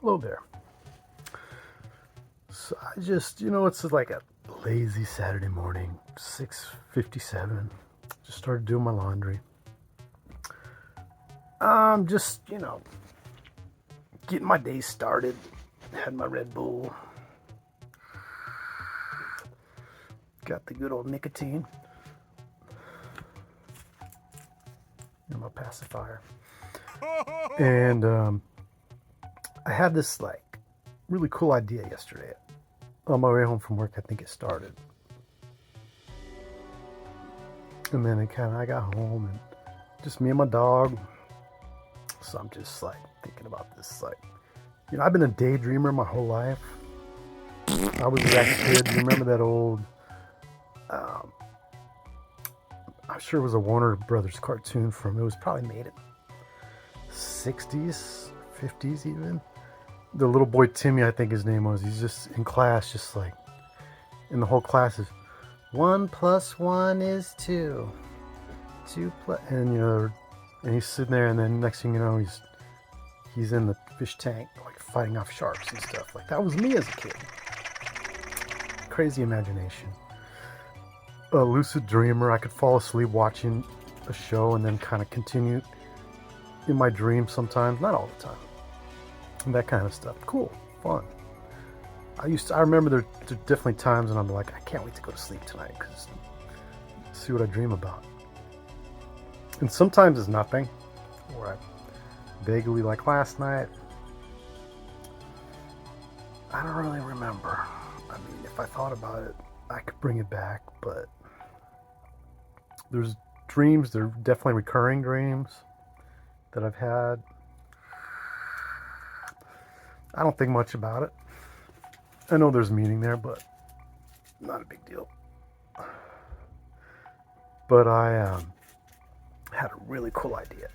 Hello there. So I just, it's like a lazy Saturday morning, 6:57. Just started doing my laundry. Just, getting my day started. Had my Red Bull. Got the good old nicotine. And my pacifier. And I had this like really cool idea yesterday. On my way home from work, I think it started. And then I got home and just me and my dog. So I'm just like thinking about this, like, I've been a daydreamer my whole life. I was that kid. You remember that old, I'm sure it was a Warner Brothers cartoon it was probably made in 60s, 50s even. The little boy Timmy, I think his name was, he's just in class, just like, and the whole class is 1 + 1 is 2. 2 plus, and and he's sitting there, and then next thing you know, he's in the fish tank, like fighting off sharks and stuff. Like that was me as a kid. Crazy imagination. A lucid dreamer. I could fall asleep watching a show and then kind of continue in my dream sometimes, not all the time. And that kind of stuff. Cool, fun. I remember there definitely times when I'm like, I can't wait to go to sleep tonight because see what I dream about. And sometimes it's nothing, or I vaguely, like last night, I don't really remember. I mean, if I thought about it, I could bring it back, but there's dreams, they're definitely recurring dreams that I've had. I don't think much about it. I know there's meaning there, but not a big deal. But I had a really cool idea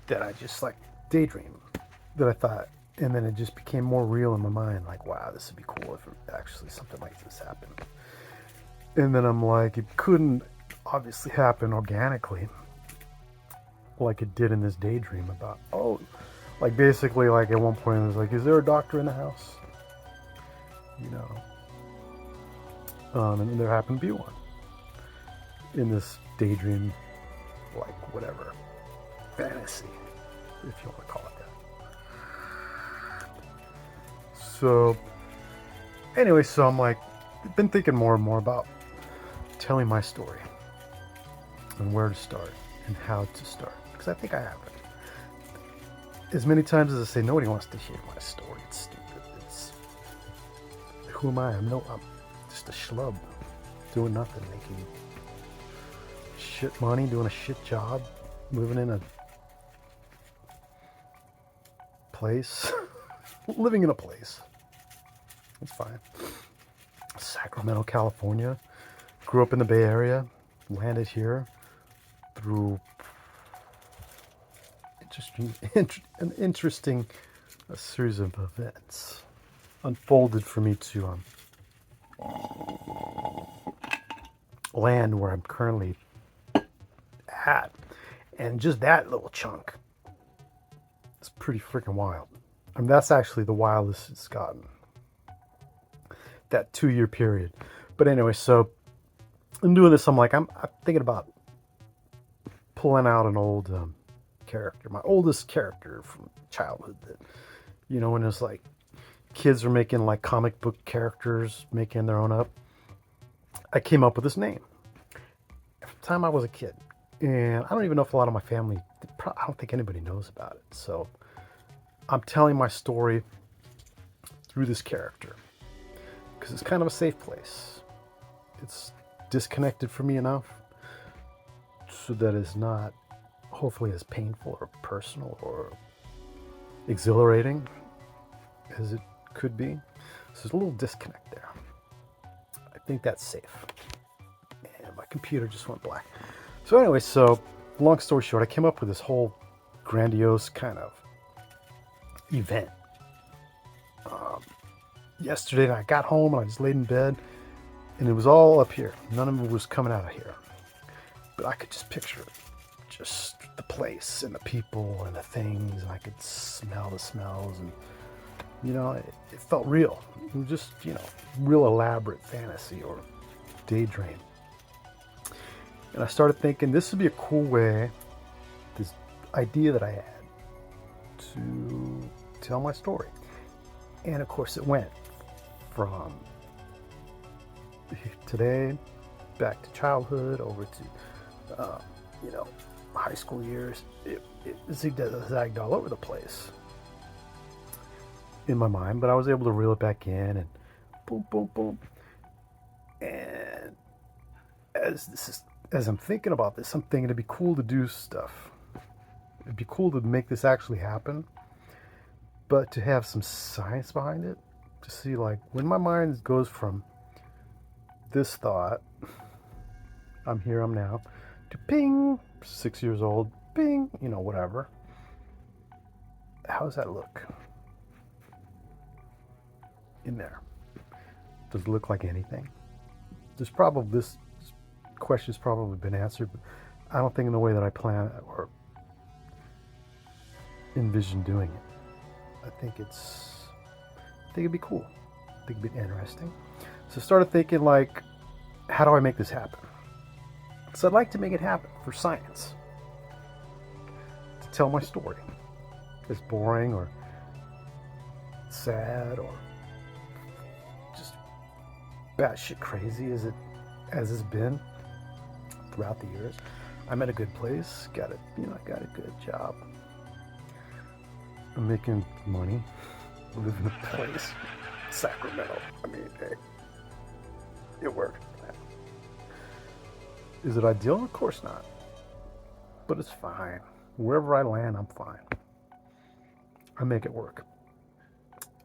that I just like daydream that I thought, and then it just became more real in my mind. Like, wow, this would be cool if actually something like this happened. And then I'm like, it couldn't obviously happen organically like it did in this daydream about, like basically like at one point it was like, is there a doctor in the house? And there happened to be one in this daydream, like whatever, fantasy, if you want to call it that. So anyway, so I'm like, been thinking more and more about telling my story and where to start and how to start, because I think I have it. As many times as I say, nobody wants to hear my story. It's stupid. Who am I? I'm just a schlub doing nothing, making shit money, doing a shit job, living in a place, living in a place. It's fine. Sacramento, California. Grew up in the Bay Area, landed here through an interesting series of events unfolded for me to land where I'm currently at. And just that little chunk is pretty freaking wild. I mean, that's actually the wildest it's gotten. That 2-year period. But anyway, so I'm doing this. I'm like, I'm thinking about pulling out an old character, my oldest character from childhood. That, when it's like kids are making like comic book characters, making their own up. I came up with this name at the time I was a kid, and I don't even know if a lot of my family. I don't think anybody knows about it. So I'm telling my story through this character because it's kind of a safe place. It's disconnected from me enough so that it's not hopefully as painful or personal or exhilarating as it could be. So there's a little disconnect there. I think that's safe. And my computer just went black. So anyway, long story short, I came up with this whole grandiose kind of event. Yesterday, I got home and I just laid in bed, and it was all up here. None of it was coming out of here. But I could just picture it. just the place and the people and the things, and I could smell the smells, and it felt real. It was just real elaborate fantasy or daydream. And I started thinking this would be a cool way, this idea that I had, to tell my story. And of course it went from today back to childhood over to high school years. It zagged all over the place in my mind, but I was able to reel it back in, and boom, boom, boom. And as I'm thinking about this, I'm thinking it'd be cool to do stuff. It'd be cool to make this actually happen, but to have some science behind it, to see like when my mind goes from this thought, I'm here, I'm now, to ping, 6 years old, ping, whatever. How does that look in there? Does it look like anything? This question's probably been answered, but I don't think in the way that I plan or envision doing it. I think it'd be cool. I think it'd be interesting. So I started thinking, like, how do I make this happen? So I'd like to make it happen for science, to tell my story, as boring or sad or just batshit crazy as it's been throughout the years. I'm at a good place. I got a good job. I'm making money. I live in a place, Sacramento. I mean, hey, it worked. Is it ideal? Of course not. But it's fine. Wherever I land, I'm fine. I make it work.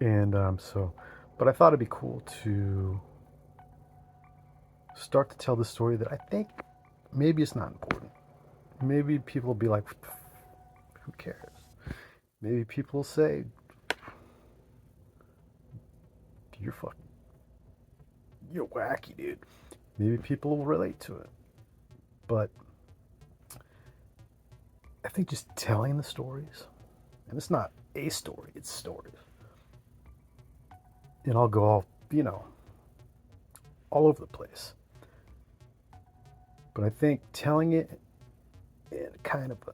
And but I thought it'd be cool to start to tell the story that I think maybe it's not important. Maybe people will be like, who cares? Maybe people will say, you're wacky, dude. Maybe people will relate to it. But I think just telling the stories, and it's not a story, it's stories. And I'll go all over the place. But I think telling it in kind of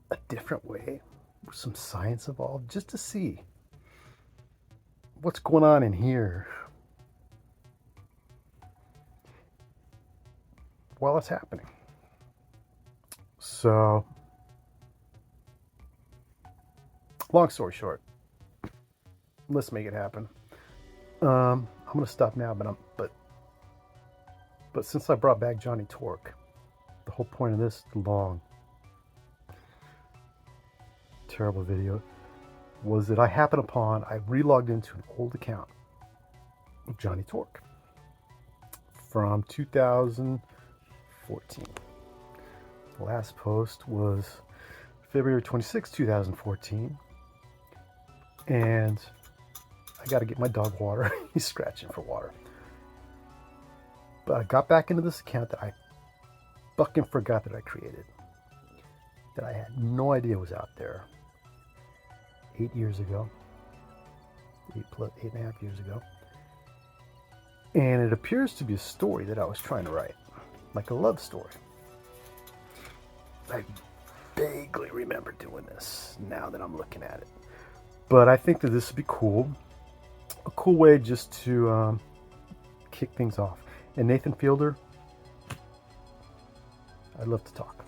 a different way, with some science involved, just to see what's going on in here while it's happening. So, long story short, let's make it happen. I'm gonna stop now, but since I brought back Johny Tork, the whole point of this long, terrible video was that I re-logged into an old account of Johny Tork from 2014. The last post was February 26, 2014. And I got to get my dog water. He's scratching for water. But I got back into this account that I fucking forgot that I created, that I had no idea was out there 8 years ago, 8.5 years ago. And it appears to be a story that I was trying to write, like a love story. I vaguely remember doing this now that I'm looking at it. But I think that this would be cool. A cool way just to kick things off. And Nathan Fielder, I'd love to talk.